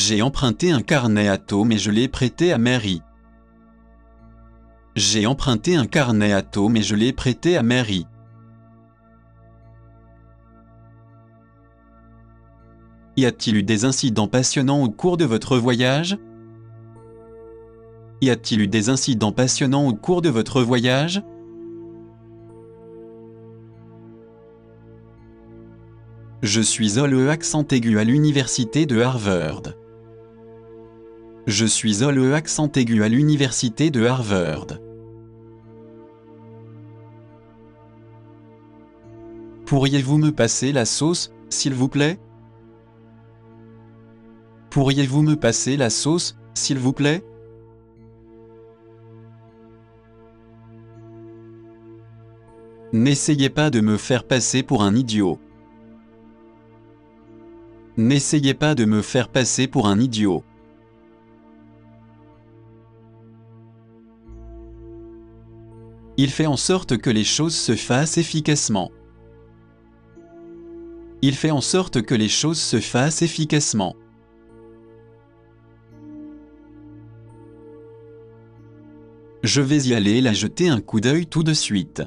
J'ai emprunté un carnet à Tom et je l'ai prêté à Mary. J'ai emprunté un carnet à Tom et je l'ai prêté à Mary. Y a-t-il eu des incidents passionnants au cours de votre voyage? Y a-t-il eu des incidents passionnants au cours de votre voyage? Je suis au accent aigu à l'université de Harvard. Je suis au accent aigu à l'université de Harvard. Pourriez-vous me passer la sauce, s'il vous plaît? Pourriez-vous me passer la sauce, s'il vous plaît? N'essayez pas de me faire passer pour un idiot. N'essayez pas de me faire passer pour un idiot. Il fait en sorte que les choses se fassent efficacement. Il fait en sorte que les choses se fassent efficacement. Je vais y aller la jeter un coup d'œil tout de suite.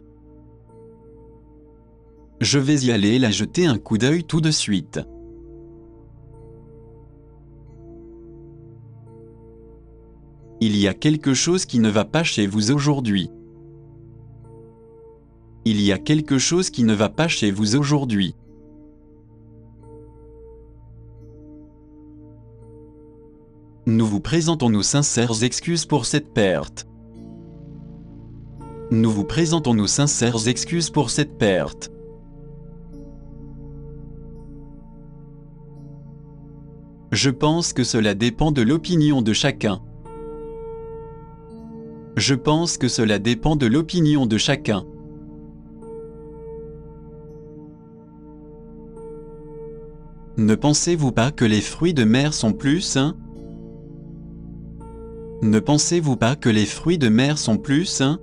Je vais y aller la jeter un coup d'œil tout de suite. Il y a quelque chose qui ne va pas chez vous aujourd'hui. Il y a quelque chose qui ne va pas chez vous aujourd'hui. Nous vous présentons nos sincères excuses pour cette perte. Nous vous présentons nos sincères excuses pour cette perte. Je pense que cela dépend de l'opinion de chacun. Je pense que cela dépend de l'opinion de chacun. Ne pensez-vous pas que les fruits de mer sont plus sains? Ne pensez-vous pas que les fruits de mer sont plus sains?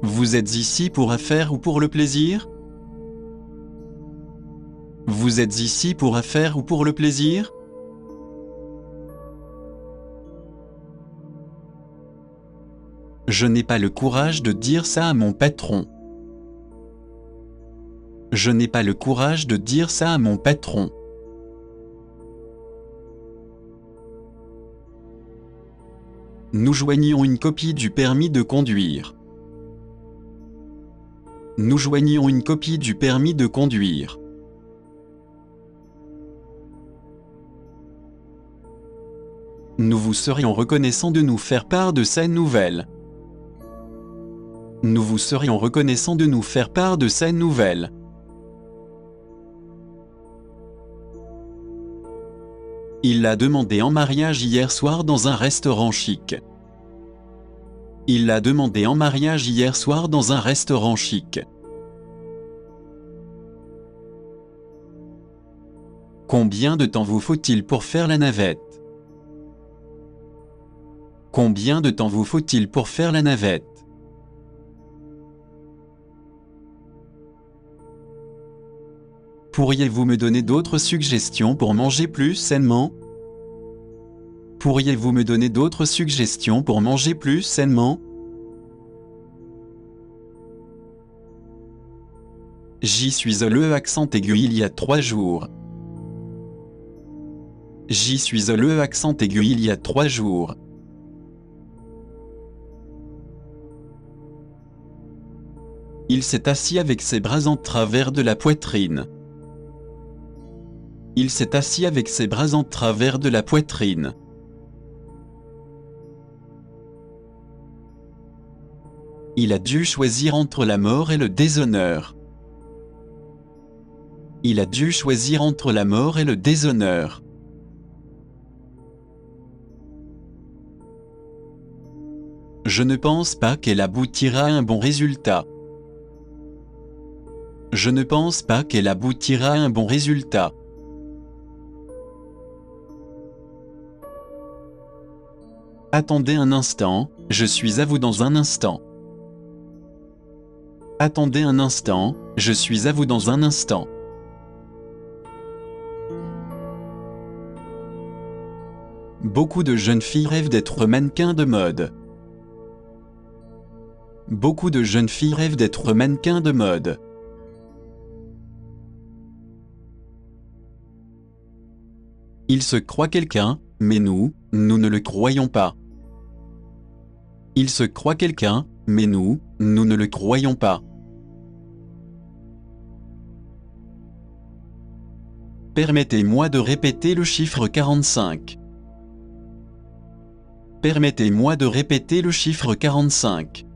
Vous êtes ici pour affaires ou pour le plaisir? Vous êtes ici pour affaires ou pour le plaisir? Je n'ai pas le courage de dire ça à mon patron. Je n'ai pas le courage de dire ça à mon patron. Nous joignions une copie du permis de conduire. Nous joignions une copie du permis de conduire. Nous vous serions reconnaissants de nous faire part de ces nouvelles. Nous vous serions reconnaissants de nous faire part de ces nouvelles. Il l'a demandé en mariage hier soir dans un restaurant chic. Il l'a demandé en mariage hier soir dans un restaurant chic. Combien de temps vous faut-il pour faire la navette? Combien de temps vous faut-il pour faire la navette? Pourriez-vous me donner d'autres suggestions pour manger plus sainement? Pourriez-vous me donner d'autres suggestions pour manger plus sainement? J'y suis au accent aigu il y a 3 jours. J'y suis au accent aigu il y a 3 jours. Il s'est assis avec ses bras en travers de la poitrine. Il s'est assis avec ses bras en travers de la poitrine. Il a dû choisir entre la mort et le déshonneur. Il a dû choisir entre la mort et le déshonneur. Je ne pense pas qu'elle aboutira à un bon résultat. Je ne pense pas qu'elle aboutira à un bon résultat. Attendez un instant, je suis à vous dans un instant. Attendez un instant, je suis à vous dans un instant. Beaucoup de jeunes filles rêvent d'être mannequins de mode. Beaucoup de jeunes filles rêvent d'être mannequins de mode. Il se croit quelqu'un, mais nous ne le croyons pas. Il se croit quelqu'un, mais nous ne le croyons pas. Permettez-moi de répéter le chiffre 45. Permettez-moi de répéter le chiffre 45.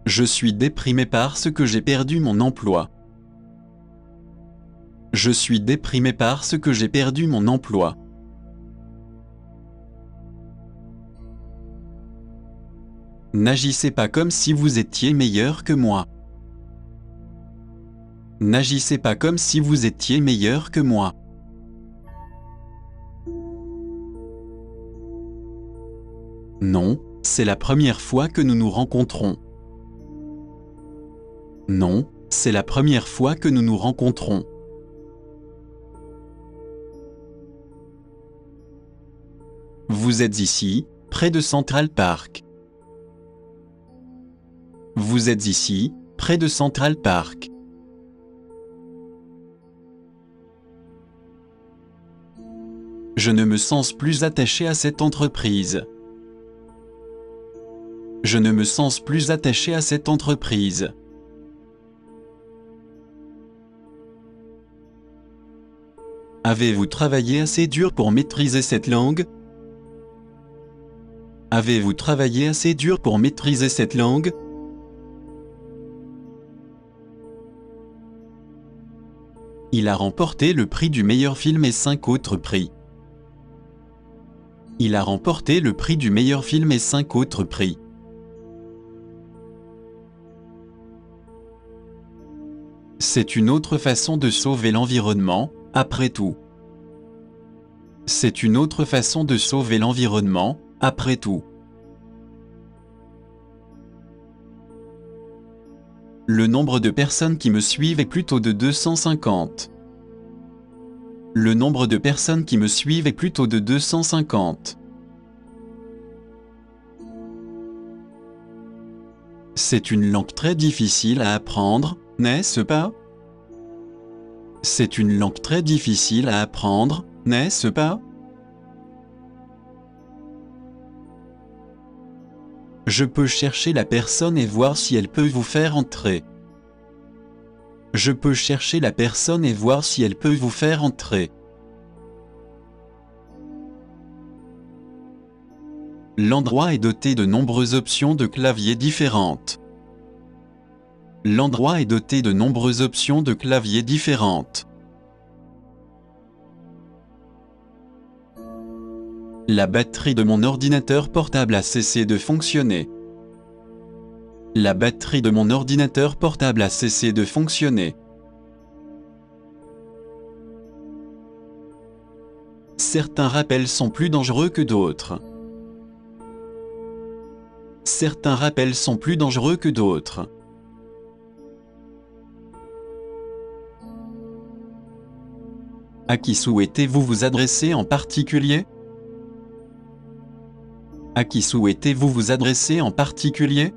Je suis déprimé parce que j'ai perdu mon emploi. Je suis déprimé parce que j'ai perdu mon emploi. N'agissez pas comme si vous étiez meilleur que moi. N'agissez pas comme si vous étiez meilleur que moi. Non, c'est la première fois que nous nous rencontrons. Non, c'est la première fois que nous nous rencontrons. Vous êtes ici, près de Central Park. Vous êtes ici, près de Central Park. Je ne me sens plus attaché à cette entreprise. Je ne me sens plus attaché à cette entreprise. Avez-vous travaillé assez dur pour maîtriser cette langue? Avez-vous travaillé assez dur pour maîtriser cette langue? Il a remporté le prix du meilleur film et 5 autres prix. Il a remporté le prix du meilleur film et 5 autres prix. C'est une autre façon de sauver l'environnement, après tout. C'est une autre façon de sauver l'environnement, après tout. Le nombre de personnes qui me suivent est plutôt de 250. Le nombre de personnes qui me suivent est plutôt de 250. C'est une langue très difficile à apprendre, n'est-ce pas? C'est une langue très difficile à apprendre, n'est-ce pas? Je peux chercher la personne et voir si elle peut vous faire entrer. Je peux chercher la personne et voir si elle peut vous faire entrer. L'endroit est doté de nombreuses options de clavier différentes. L'endroit est doté de nombreuses options de clavier différentes. La batterie de mon ordinateur portable a cessé de fonctionner. La batterie de mon ordinateur portable a cessé de fonctionner. Certains rappels sont plus dangereux que d'autres. Certains rappels sont plus dangereux que d'autres. À qui souhaitez-vous vous adresser en particulier? À qui souhaitez-vous vous adresser en particulier?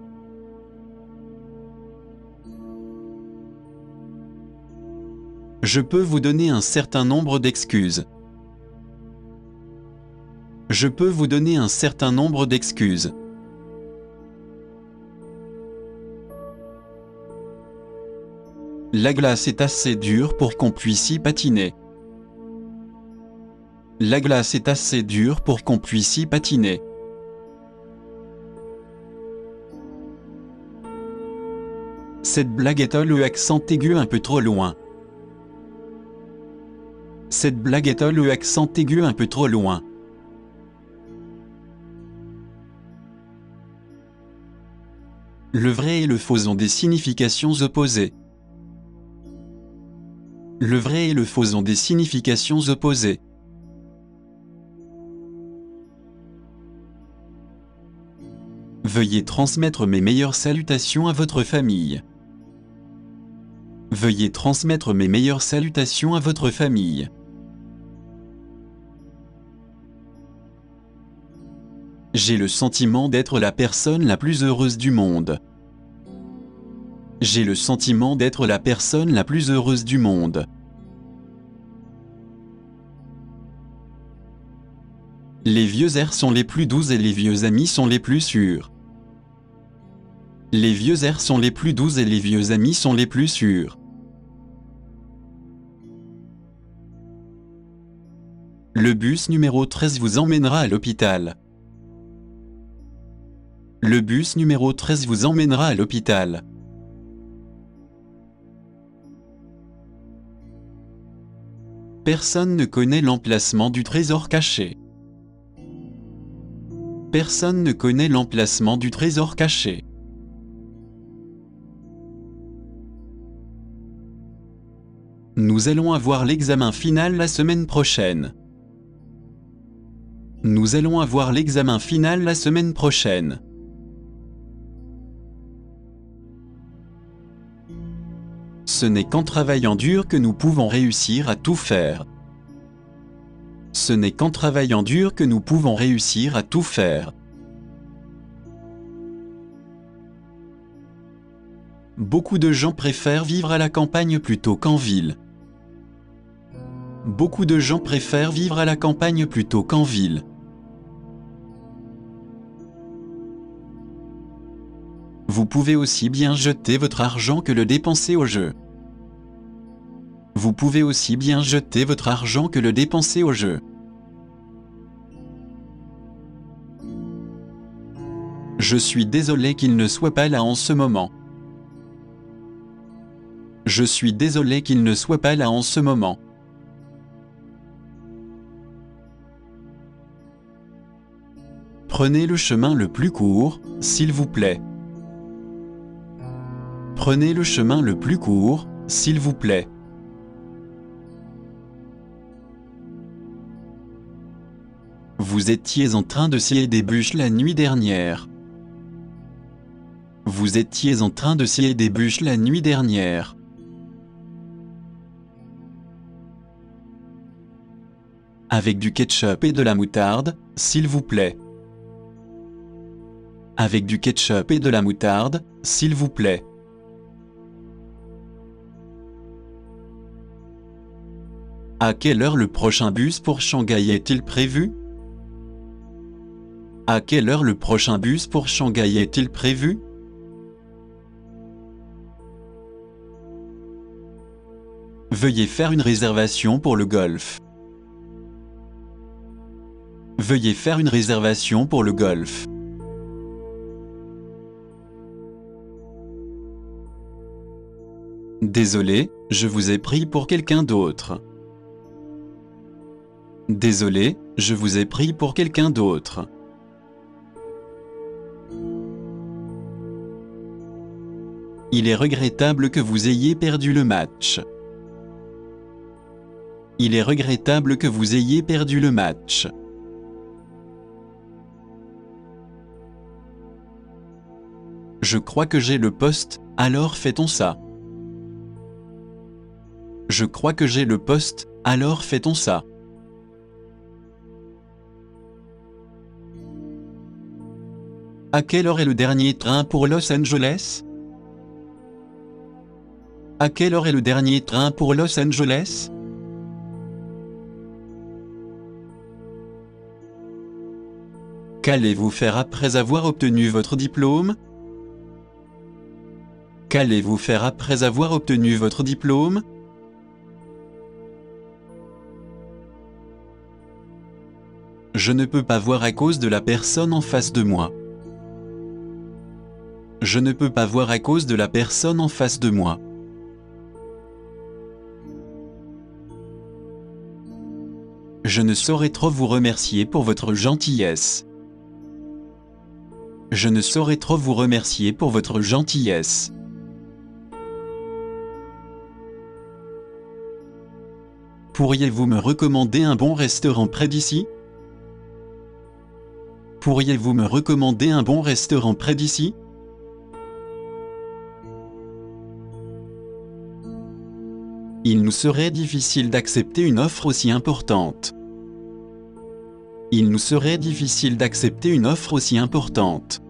Je peux vous donner un certain nombre d'excuses. Je peux vous donner un certain nombre d'excuses. La glace est assez dure pour qu'on puisse y patiner. La glace est assez dure pour qu'on puisse y patiner. Cette blague est le accent aigu un peu trop loin. Cette blague est le accent aigu un peu trop loin. Le vrai et le faux ont des significations opposées. Le vrai et le faux ont des significations opposées. Veuillez transmettre mes meilleures salutations à votre famille. Veuillez transmettre mes meilleures salutations à votre famille. J'ai le sentiment d'être la personne la plus heureuse du monde. J'ai le sentiment d'être la personne la plus heureuse du monde. Les vieux airs sont les plus doux et les vieux amis sont les plus sûrs. Les vieux airs sont les plus doux et les vieux amis sont les plus sûrs. Le bus numéro 13 vous emmènera à l'hôpital. Le bus numéro 13 vous emmènera à l'hôpital. Personne ne connaît l'emplacement du trésor caché. Personne ne connaît l'emplacement du trésor caché. Nous allons avoir l'examen final la semaine prochaine. Nous allons avoir l'examen final la semaine prochaine. Ce n'est qu'en travaillant dur que nous pouvons réussir à tout faire. Ce n'est qu'en travaillant dur que nous pouvons réussir à tout faire. Beaucoup de gens préfèrent vivre à la campagne plutôt qu'en ville. Beaucoup de gens préfèrent vivre à la campagne plutôt qu'en ville. Vous pouvez aussi bien jeter votre argent que le dépenser au jeu. Vous pouvez aussi bien jeter votre argent que le dépenser au jeu. Je suis désolé qu'il ne soit pas là en ce moment. Je suis désolé qu'il ne soit pas là en ce moment. Prenez le chemin le plus court, s'il vous plaît. Prenez le chemin le plus court, s'il vous plaît. Vous étiez en train de scier des bûches la nuit dernière. Vous étiez en train de scier des bûches la nuit dernière. Avec du ketchup et de la moutarde, s'il vous plaît. Avec du ketchup et de la moutarde, s'il vous plaît. À quelle heure le prochain bus pour Shanghai est-il prévu? À quelle heure le prochain bus pour Shanghai est-il prévu? Veuillez faire une réservation pour le golf. Veuillez faire une réservation pour le golf. Désolé, je vous ai pris pour quelqu'un d'autre. Désolé, je vous ai pris pour quelqu'un d'autre. Il est regrettable que vous ayez perdu le match. Il est regrettable que vous ayez perdu le match. Je crois que j'ai le poste, alors fait-on ça. Je crois que j'ai le poste, alors fait-on ça. À quelle heure est le dernier train pour Los Angeles? À quelle heure est le dernier train pour Los Angeles? Qu'allez-vous faire après avoir obtenu votre diplôme? Qu'allez-vous faire après avoir obtenu votre diplôme? Je ne peux pas voir à cause de la personne en face de moi. Je ne peux pas voir à cause de la personne en face de moi. Je ne saurais trop vous remercier pour votre gentillesse. Je ne saurais trop vous remercier pour votre gentillesse. Pourriez-vous me recommander un bon restaurant près d'ici? Pourriez-vous me recommander un bon restaurant près d'ici? Il nous serait difficile d'accepter une offre aussi importante. Il nous serait difficile d'accepter une offre aussi importante.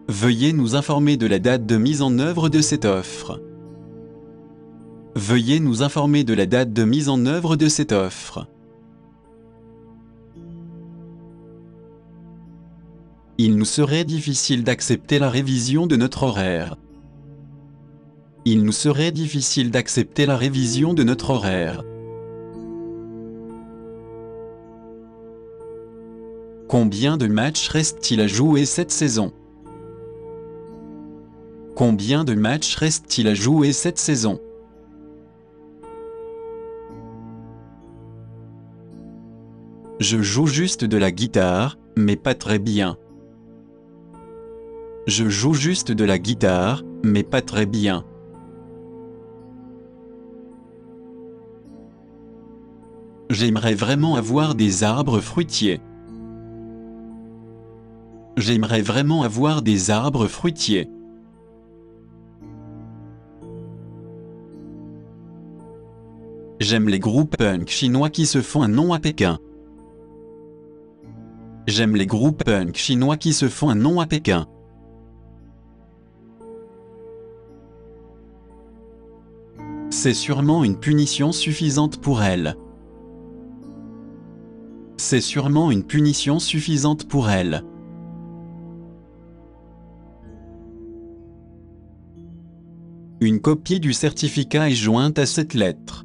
Veuillez nous informer de la date de mise en œuvre de cette offre. Veuillez nous informer de la date de mise en œuvre de cette offre. Il nous serait difficile d'accepter la révision de notre horaire. Il nous serait difficile d'accepter la révision de notre horaire. Combien de matchs reste-t-il à jouer cette saison? Combien de matchs reste-t-il à jouer cette saison? Je joue juste de la guitare, mais pas très bien. Je joue juste de la guitare, mais pas très bien. J'aimerais vraiment avoir des arbres fruitiers. J'aimerais vraiment avoir des arbres fruitiers. J'aime les groupes punk chinois qui se font un nom à Pékin. J'aime les groupes punk chinois qui se font un nom à Pékin. C'est sûrement une punition suffisante pour elle. C'est sûrement une punition suffisante pour elle. Une copie du certificat est jointe à cette lettre.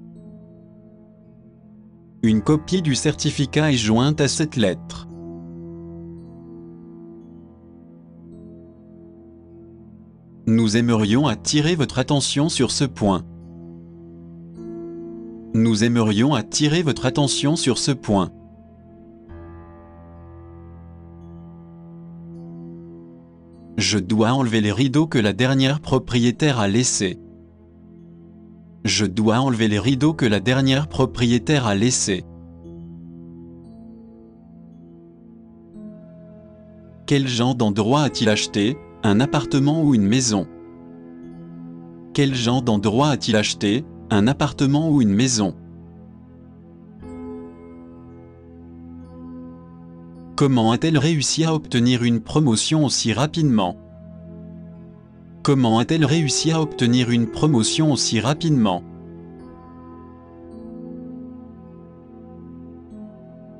Une copie du certificat est jointe à cette lettre. Nous aimerions attirer votre attention sur ce point. Nous aimerions attirer votre attention sur ce point. Je dois enlever les rideaux que la dernière propriétaire a laissés. Je dois enlever les rideaux que la dernière propriétaire a laissés. Quel genre d'endroit a-t-il acheté, un appartement ou une maison? Quel genre d'endroit a-t-il acheté, un appartement ou une maison? Comment a-t-elle réussi à obtenir une promotion aussi rapidement? Comment a-t-elle réussi à obtenir une promotion aussi rapidement?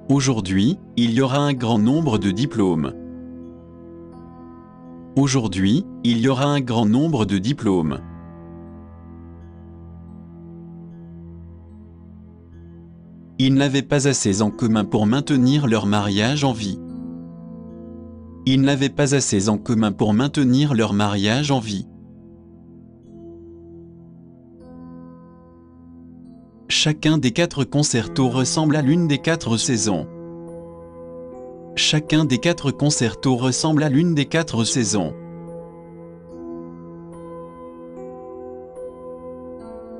Aujourd'hui, il y aura un grand nombre de diplômes. Aujourd'hui, il y aura un grand nombre de diplômes. Ils n'avaient pas assez en commun pour maintenir leur mariage en vie. Ils n'avaient pas assez en commun pour maintenir leur mariage en vie. Chacun des 4 concertos ressemble à l'une des 4 saisons. Chacun des 4 concertos ressemble à l'une des 4 saisons.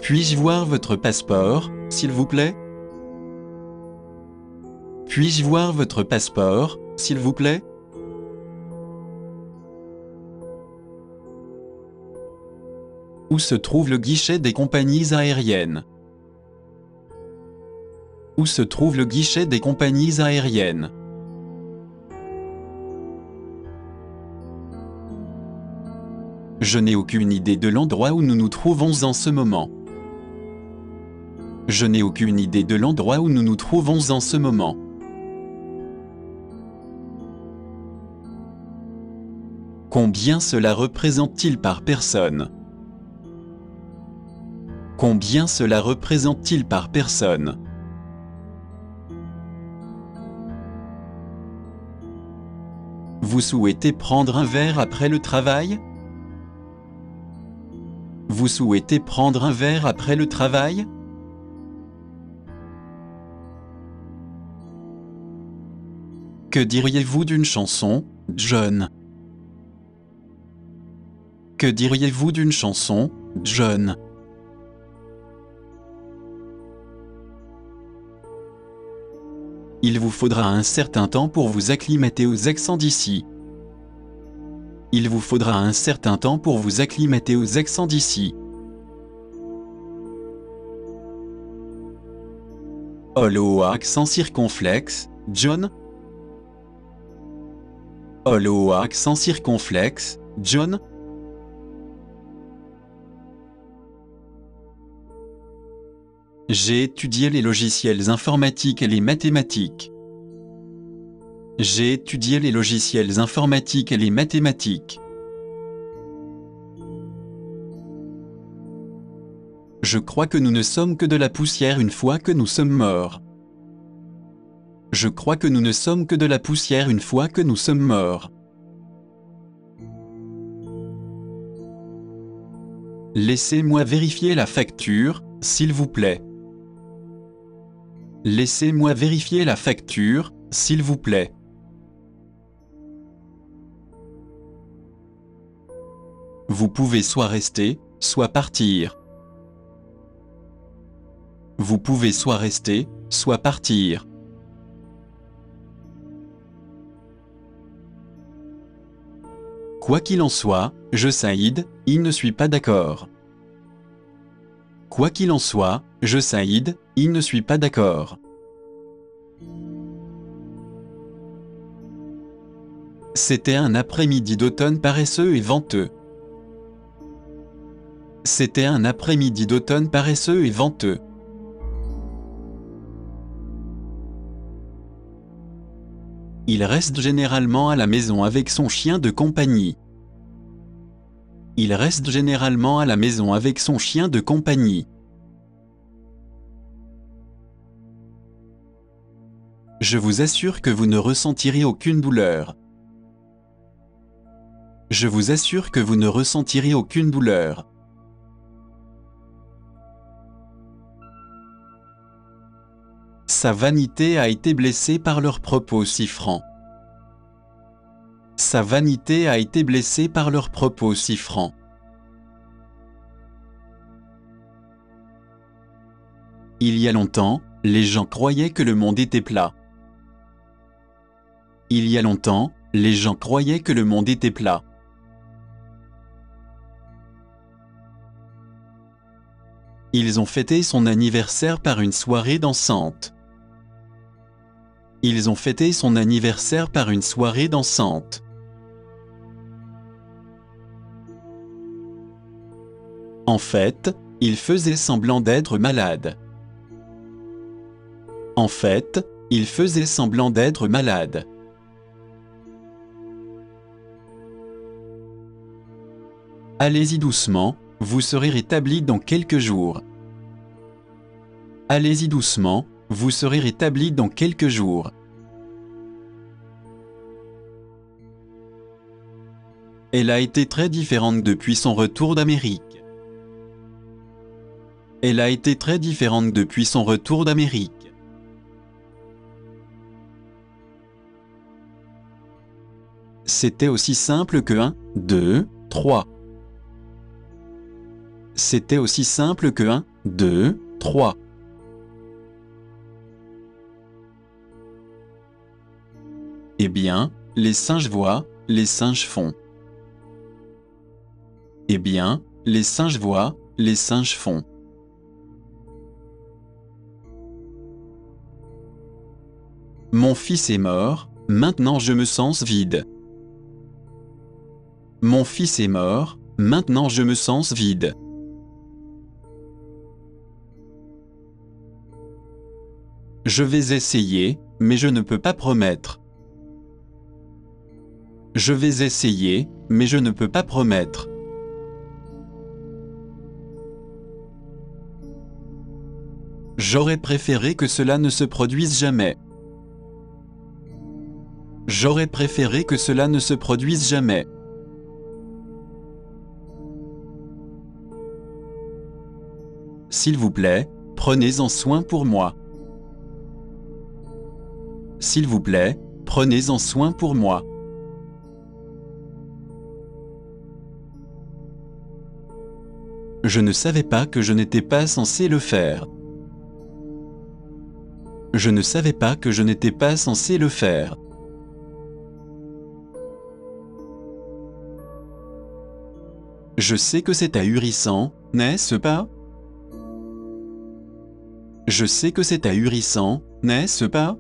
Puis-je voir votre passeport, s'il vous plaît? Puis-je voir votre passeport, s'il vous plaît? Où se trouve le guichet des compagnies aériennes? Où se trouve le guichet des compagnies aériennes? Je n'ai aucune idée de l'endroit où nous nous trouvons en ce moment. Je n'ai aucune idée de l'endroit où nous nous trouvons en ce moment. Combien cela représente-t-il par personne? Combien cela représente-t-il par personne? Vous souhaitez prendre un verre après le travail? Vous souhaitez prendre un verre après le travail? Que diriez-vous d'une chanson, John? Que diriez-vous d'une chanson, John? Il vous faudra un certain temps pour vous acclimater aux accents d'ici. Il vous faudra un certain temps pour vous acclimater aux accents d'ici. Hollow accent circonflexe, John. Hollow accent circonflexe, John. J'ai étudié les logiciels informatiques et les mathématiques. J'ai étudié les logiciels informatiques et les mathématiques. Je crois que nous ne sommes que de la poussière une fois que nous sommes morts. Je crois que nous ne sommes que de la poussière une fois que nous sommes morts. Laissez-moi vérifier la facture, s'il vous plaît. Laissez-moi vérifier la facture, s'il vous plaît. Vous pouvez soit rester, soit partir. Vous pouvez soit rester, soit partir. Quoi qu'il en soit, je Saïd, il ne suis pas d'accord. Quoi qu'il en soit, je Saïd, il ne suis pas d'accord. C'était un après-midi d'automne paresseux et venteux. C'était un après-midi d'automne paresseux et venteux. Il reste généralement à la maison avec son chien de compagnie. Il reste généralement à la maison avec son chien de compagnie. Je vous assure que vous ne ressentirez aucune douleur. Je vous assure que vous ne ressentirez aucune douleur. Sa vanité a été blessée par leurs propos si francs. Sa vanité a été blessée par leurs propos si francs. Il y a longtemps, les gens croyaient que le monde était plat. Il y a longtemps, les gens croyaient que le monde était plat. Ils ont fêté son anniversaire par une soirée dansante. Ils ont fêté son anniversaire par une soirée dansante. En fait, il faisait semblant d'être malade. En fait, il faisait semblant d'être malade. Allez-y doucement, vous serez rétabli dans quelques jours. Allez-y doucement, vous serez rétabli dans quelques jours. Elle a été très différente depuis son retour d'Amérique. Elle a été très différente depuis son retour d'Amérique. C'était aussi simple que 1, 2, 3. C'était aussi simple que 1, 2, 3. Eh bien, les singes voient, les singes font. Eh bien, les singes voient, les singes font. Mon fils est mort, maintenant je me sens vide. Mon fils est mort, maintenant je me sens vide. Je vais essayer, mais je ne peux pas promettre. Je vais essayer, mais je ne peux pas promettre. J'aurais préféré que cela ne se produise jamais. J'aurais préféré que cela ne se produise jamais. S'il vous plaît, prenez-en soin pour moi. S'il vous plaît, prenez-en soin pour moi. Je ne savais pas que je n'étais pas censé le faire. Je ne savais pas que je n'étais pas censé le faire. Je sais que c'est ahurissant, n'est-ce pas? Je sais que c'est ahurissant, n'est-ce pas?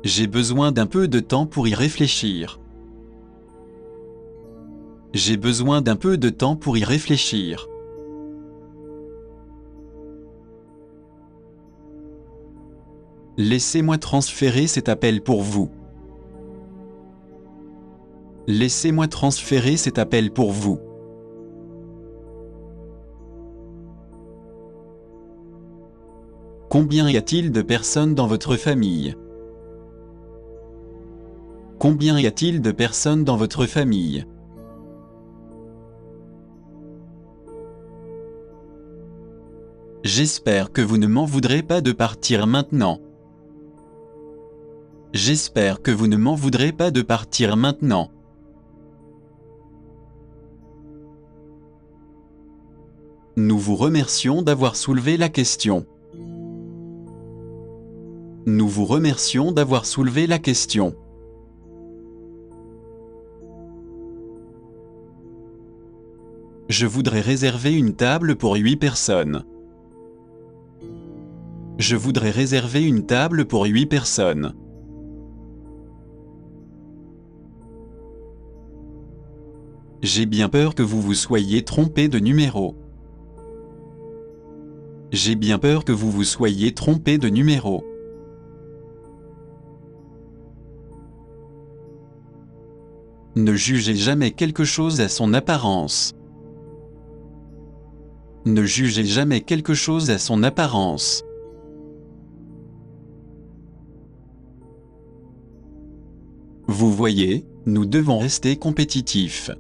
J'ai besoin d'un peu de temps pour y réfléchir. J'ai besoin d'un peu de temps pour y réfléchir. Laissez-moi transférer cet appel pour vous. Laissez-moi transférer cet appel pour vous. Combien y a-t-il de personnes dans votre famille? Combien y a-t-il de personnes dans votre famille? J'espère que vous ne m'en voudrez pas de partir maintenant. J'espère que vous ne m'en voudrez pas de partir maintenant. Nous vous remercions d'avoir soulevé la question. Nous vous remercions d'avoir soulevé la question. Je voudrais réserver une table pour 8 personnes. Je voudrais réserver une table pour 8 personnes. J'ai bien peur que vous vous soyez trompé de numéro. J'ai bien peur que vous vous soyez trompé de numéro. Ne jugez jamais quelque chose à son apparence. Ne jugez jamais quelque chose à son apparence. Vous voyez, nous devons rester compétitifs.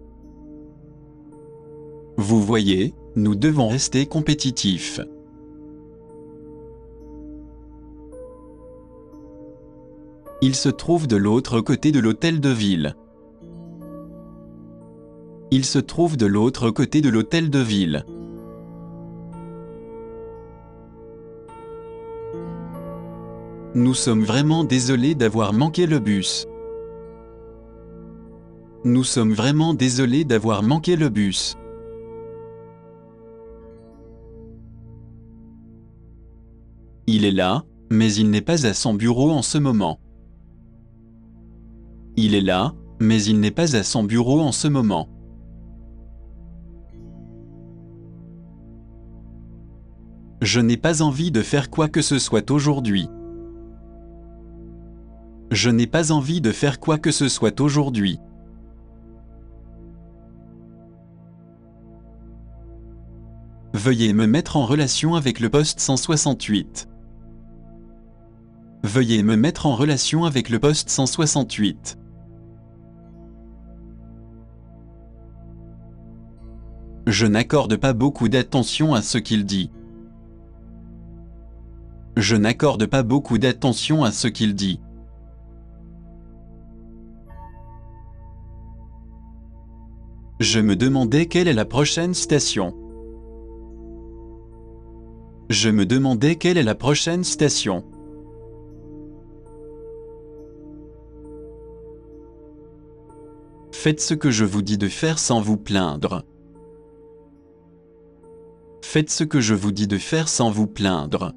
Vous voyez, nous devons rester compétitifs. Il se trouve de l'autre côté de l'hôtel de ville. Il se trouve de l'autre côté de l'hôtel de ville. Nous sommes vraiment désolés d'avoir manqué le bus. Nous sommes vraiment désolés d'avoir manqué le bus. Il est là, mais il n'est pas à son bureau en ce moment. Il est là, mais il n'est pas à son bureau en ce moment. Je n'ai pas envie de faire quoi que ce soit aujourd'hui. Je n'ai pas envie de faire quoi que ce soit aujourd'hui. Veuillez me mettre en relation avec le poste 168. Veuillez me mettre en relation avec le poste 168. Je n'accorde pas beaucoup d'attention à ce qu'il dit. Je n'accorde pas beaucoup d'attention à ce qu'il dit. Je me demandais quelle est la prochaine station. Je me demandais quelle est la prochaine station. Faites ce que je vous dis de faire sans vous plaindre. Faites ce que je vous dis de faire sans vous plaindre.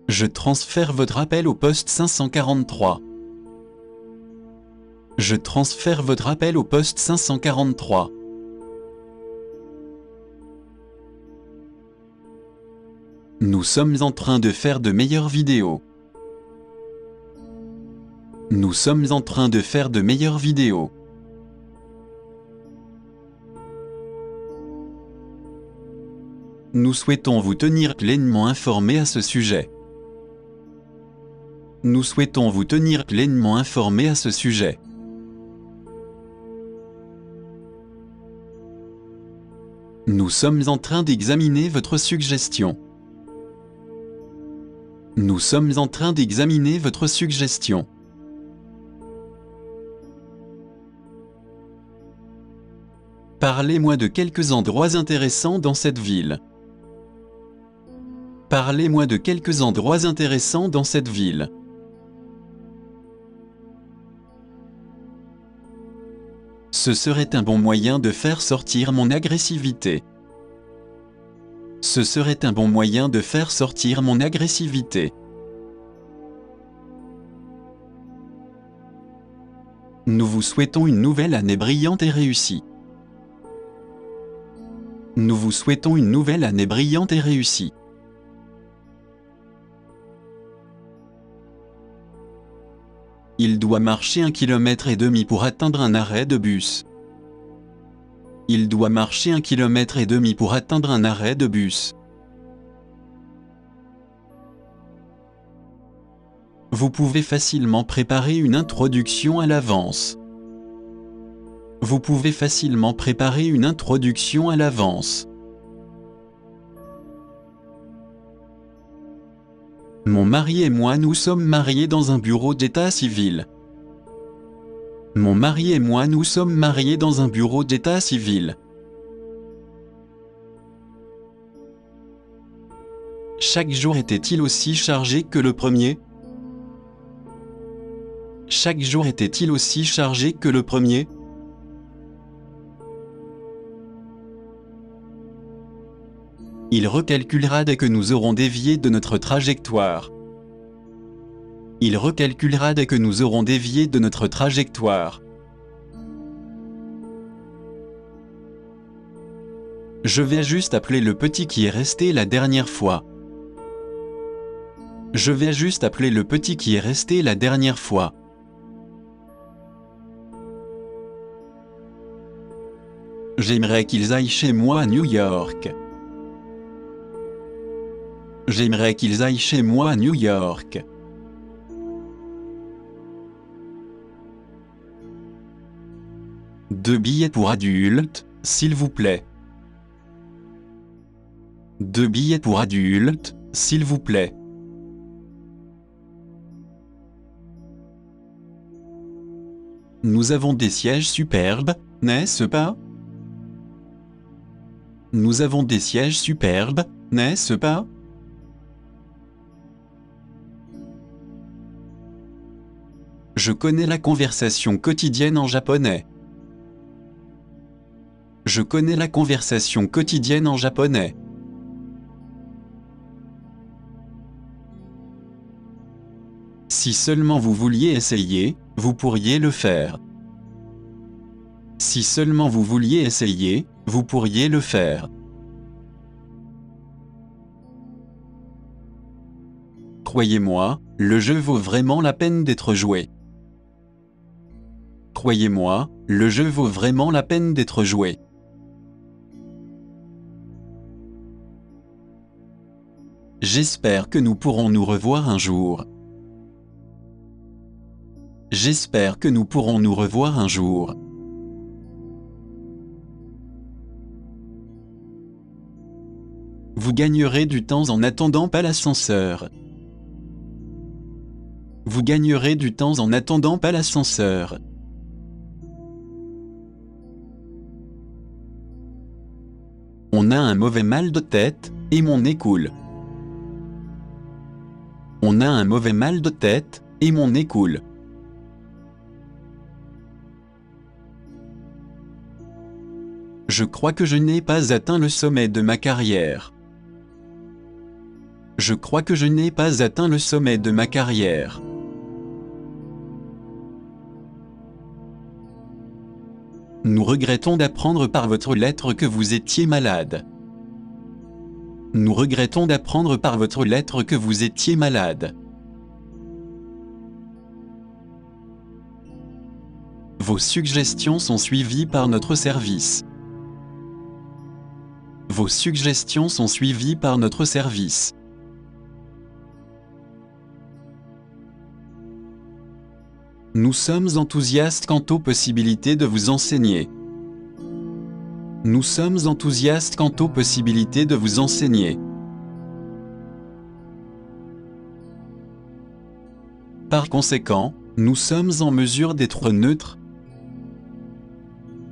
Je transfère votre appel au poste 543. Je transfère votre appel au poste 543. Nous sommes en train de faire de meilleures vidéos. Nous sommes en train de faire de meilleures vidéos. Nous souhaitons vous tenir pleinement informé à ce sujet. Nous souhaitons vous tenir pleinement informé à ce sujet. Nous sommes en train d'examiner votre suggestion. Nous sommes en train d'examiner votre suggestion. Parlez-moi de quelques endroits intéressants dans cette ville. Parlez-moi de quelques endroits intéressants dans cette ville. Ce serait un bon moyen de faire sortir mon agressivité. Ce serait un bon moyen de faire sortir mon agressivité. Nous vous souhaitons une nouvelle année brillante et réussie. Nous vous souhaitons une nouvelle année brillante et réussie. Il doit marcher 1,5 km pour atteindre un arrêt de bus. Il doit marcher 1,5 km pour atteindre un arrêt de bus. Vous pouvez facilement préparer une introduction à l'avance. Vous pouvez facilement préparer une introduction à l'avance. Mon mari et moi nous sommes mariés dans un bureau d'état civil. Mon mari et moi nous sommes mariés dans un bureau d'état civil. Chaque jour était-il aussi chargé que le premier? Chaque jour était-il aussi chargé que le premier? Il recalculera dès que nous aurons dévié de notre trajectoire. Il recalculera dès que nous aurons dévié de notre trajectoire. Je vais juste appeler le petit qui est resté la dernière fois. Je vais juste appeler le petit qui est resté la dernière fois. J'aimerais qu'ils aillent chez moi à New York. J'aimerais qu'ils aillent chez moi à New York. Deux billets pour adultes, s'il vous plaît. Deux billets pour adultes, s'il vous plaît. Nous avons des sièges superbes, n'est-ce pas? Nous avons des sièges superbes, n'est-ce pas? Je connais la conversation quotidienne en japonais. Je connais la conversation quotidienne en japonais. Si seulement vous vouliez essayer, vous pourriez le faire. Si seulement vous vouliez essayer, vous pourriez le faire. Croyez-moi, le jeu vaut vraiment la peine d'être joué. Croyez-moi, le jeu vaut vraiment la peine d'être joué. J'espère que nous pourrons nous revoir un jour. J'espère que nous pourrons nous revoir un jour. Vous gagnerez du temps en n'attendant pas l'ascenseur. Vous gagnerez du temps en n'attendant pas l'ascenseur. On a un mauvais mal de tête, et mon nez coule. On a un mauvais mal de tête, et mon nez coule. Je crois que je n'ai pas atteint le sommet de ma carrière. Je crois que je n'ai pas atteint le sommet de ma carrière. Nous regrettons d'apprendre par votre lettre que vous étiez malade. Nous regrettons d'apprendre par votre lettre que vous étiez malade. Vos suggestions sont suivies par notre service. Vos suggestions sont suivies par notre service. Nous sommes enthousiastes quant aux possibilités de vous enseigner. Nous sommes enthousiastes quant aux possibilités de vous enseigner. Par conséquent, nous sommes en mesure d'être neutres.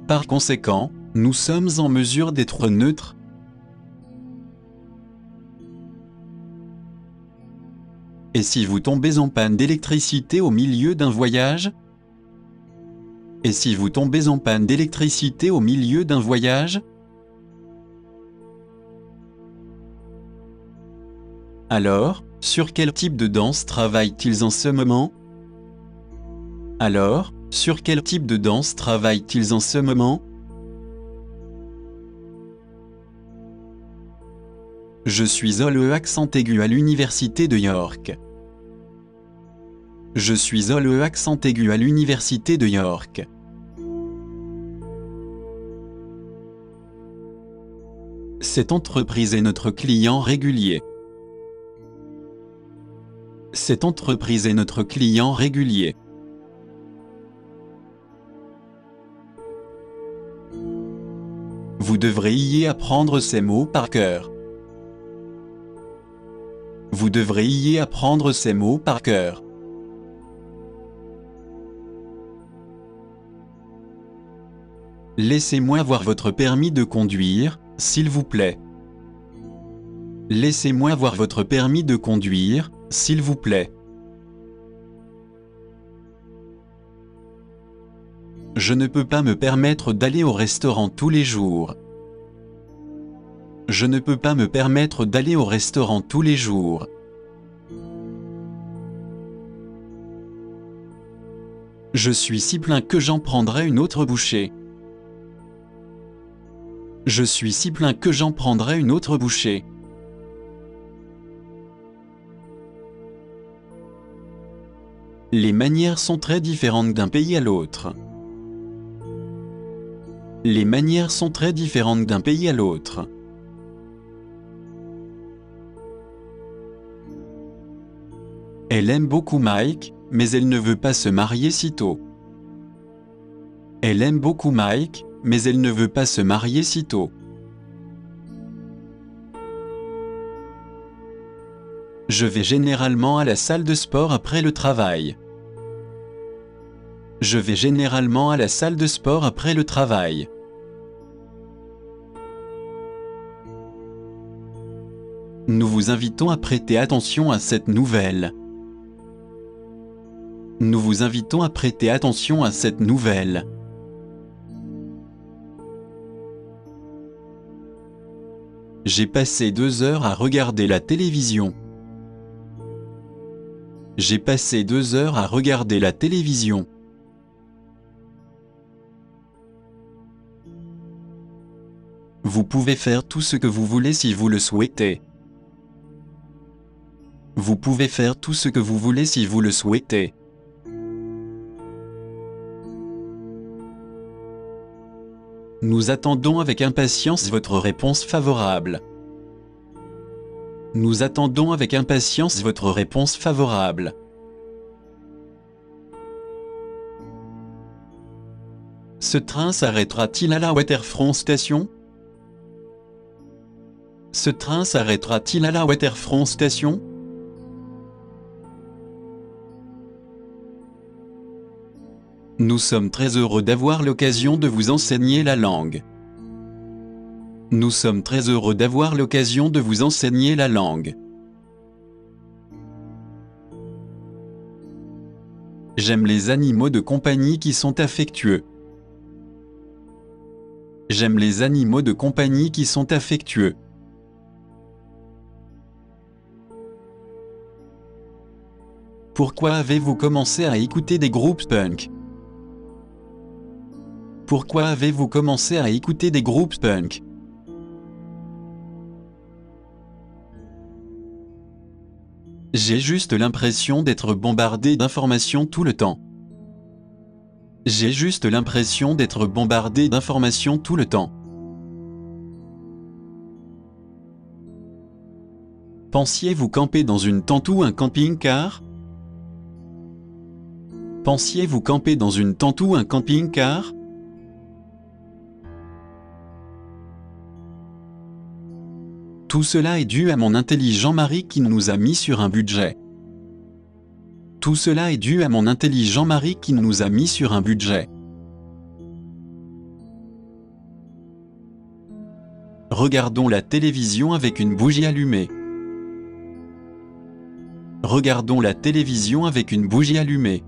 Par conséquent, nous sommes en mesure d'être neutres. Et si vous tombez en panne d'électricité au milieu d'un voyage? Et si vous tombez en panne d'électricité au milieu d'un voyage? Alors, sur quel type de danse travaillent-ils en ce moment? Alors, sur quel type de danse travaillent-ils en ce moment? Je suis accent aigu à l'université de York. Je suis accent aigu à l'université de York. Cette entreprise est notre client régulier. Cette entreprise est notre client régulier. Vous devriez apprendre ces mots par cœur. Vous devriez apprendre ces mots par cœur. Laissez-moi voir votre permis de conduire, s'il vous plaît. Laissez-moi voir votre permis de conduire, s'il vous plaît. Je ne peux pas me permettre d'aller au restaurant tous les jours. Je ne peux pas me permettre d'aller au restaurant tous les jours. Je suis si plein que j'en prendrai une autre bouchée. Je suis si plein que j'en prendrai une autre bouchée. Les manières sont très différentes d'un pays à l'autre. Les manières sont très différentes d'un pays à l'autre. Elle aime beaucoup Mike, mais elle ne veut pas se marier si tôt. Elle aime beaucoup Mike, mais elle ne veut pas se marier si tôt. Je vais généralement à la salle de sport après le travail. Je vais généralement à la salle de sport après le travail. Nous vous invitons à prêter attention à cette nouvelle. Nous vous invitons à prêter attention à cette nouvelle. J'ai passé 2 heures à regarder la télévision. J'ai passé 2 heures à regarder la télévision. Vous pouvez faire tout ce que vous voulez si vous le souhaitez. Vous pouvez faire tout ce que vous voulez si vous le souhaitez. Nous attendons avec impatience votre réponse favorable. Nous attendons avec impatience votre réponse favorable. Ce train s'arrêtera-t-il à la Waterfront Station? Ce train s'arrêtera-t-il à la Waterfront Station? Nous sommes très heureux d'avoir l'occasion de vous enseigner la langue. Nous sommes très heureux d'avoir l'occasion de vous enseigner la langue. J'aime les animaux de compagnie qui sont affectueux. J'aime les animaux de compagnie qui sont affectueux. Pourquoi avez-vous commencé à écouter des groupes punk? Pourquoi avez-vous commencé à écouter des groupes punk? J'ai juste l'impression d'être bombardé d'informations tout le temps. J'ai juste l'impression d'être bombardé d'informations tout le temps. Pensiez-vous camper dans une tente ou un camping-car? Pensiez-vous camper dans une tente ou un camping-car? Tout cela est dû à mon intelligent mari qui nous a mis sur un budget. Tout cela est dû à mon intelligent mari qui nous a mis sur un budget. Regardons la télévision avec une bougie allumée. regardons la télévision avec une bougie allumée.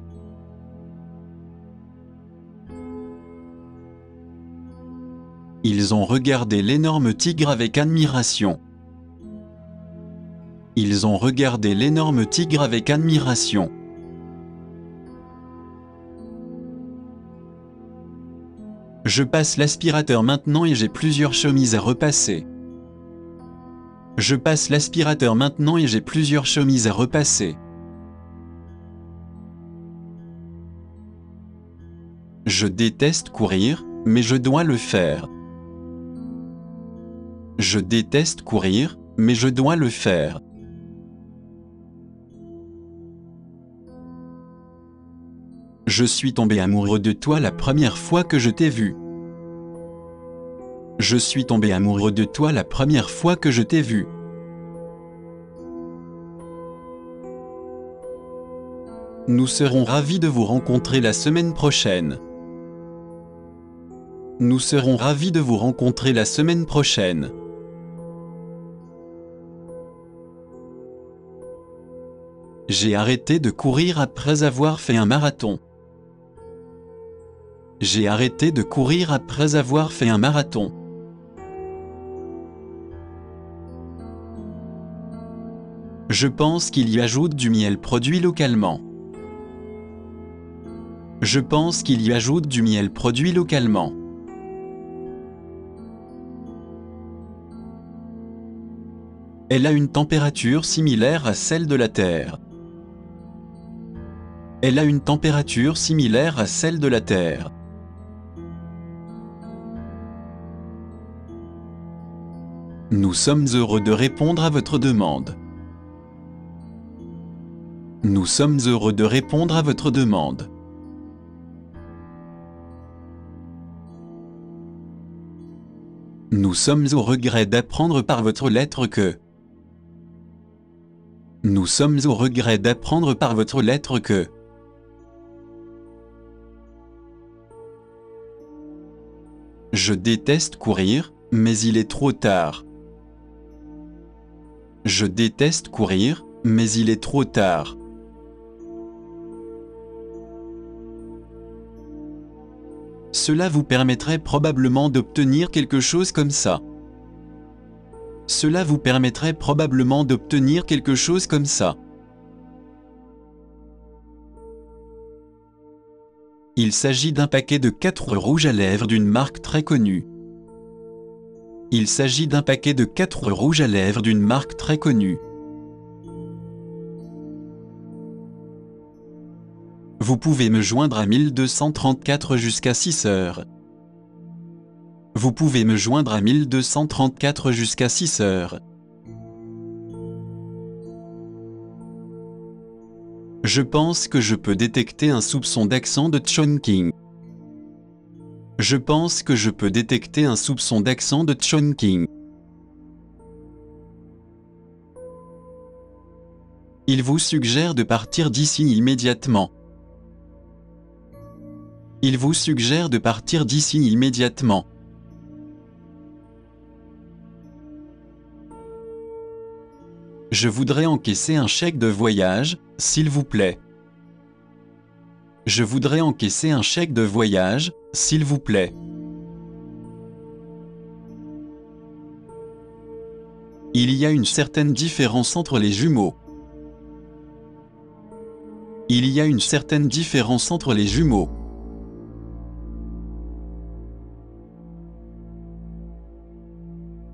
Ils ont regardé l'énorme tigre avec admiration. Ils ont regardé l'énorme tigre avec admiration. Je passe l'aspirateur maintenant et j'ai plusieurs chemises à repasser. Je passe l'aspirateur maintenant et j'ai plusieurs chemises à repasser. Je déteste courir, mais je dois le faire. Je déteste courir, mais je dois le faire. Je suis tombé amoureux de toi la première fois que je t'ai vu. Je suis tombé amoureux de toi la première fois que je t'ai vu. Nous serons ravis de vous rencontrer la semaine prochaine. Nous serons ravis de vous rencontrer la semaine prochaine. J'ai arrêté de courir après avoir fait un marathon. J'ai arrêté de courir après avoir fait un marathon. Je pense qu'il y ajoute du miel produit localement. Je pense qu'il y ajoute du miel produit localement. Elle a une température similaire à celle de la Terre. Elle a une température similaire à celle de la Terre. Nous sommes heureux de répondre à votre demande. Nous sommes heureux de répondre à votre demande. Nous sommes au regret d'apprendre par votre lettre que. Nous sommes au regret d'apprendre par votre lettre que. Je déteste courir, mais il est trop tard. Je déteste courir, mais il est trop tard. Cela vous permettrait probablement d'obtenir quelque chose comme ça. Cela vous permettrait probablement d'obtenir quelque chose comme ça. Il s'agit d'un paquet de 4 rouges à lèvres d'une marque très connue. Il s'agit d'un paquet de 4 rouges à lèvres d'une marque très connue. Vous pouvez me joindre à 1234 jusqu'à 6 heures. Vous pouvez me joindre à 1234 jusqu'à 6 heures. Je pense que je peux détecter un soupçon d'accent de Chongqing. Je pense que je peux détecter un soupçon d'accent de Chongqing. Il vous suggère de partir d'ici immédiatement. Il vous suggère de partir d'ici immédiatement. Je voudrais encaisser un chèque de voyage, s'il vous plaît. Je voudrais encaisser un chèque de voyage, s'il vous plaît. Il y a une certaine différence entre les jumeaux. Il y a une certaine différence entre les jumeaux.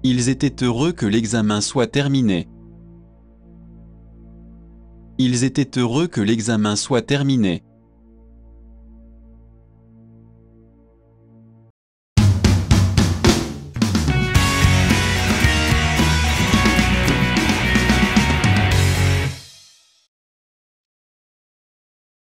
Ils étaient heureux que l'examen soit terminé. Ils étaient heureux que l'examen soit terminé.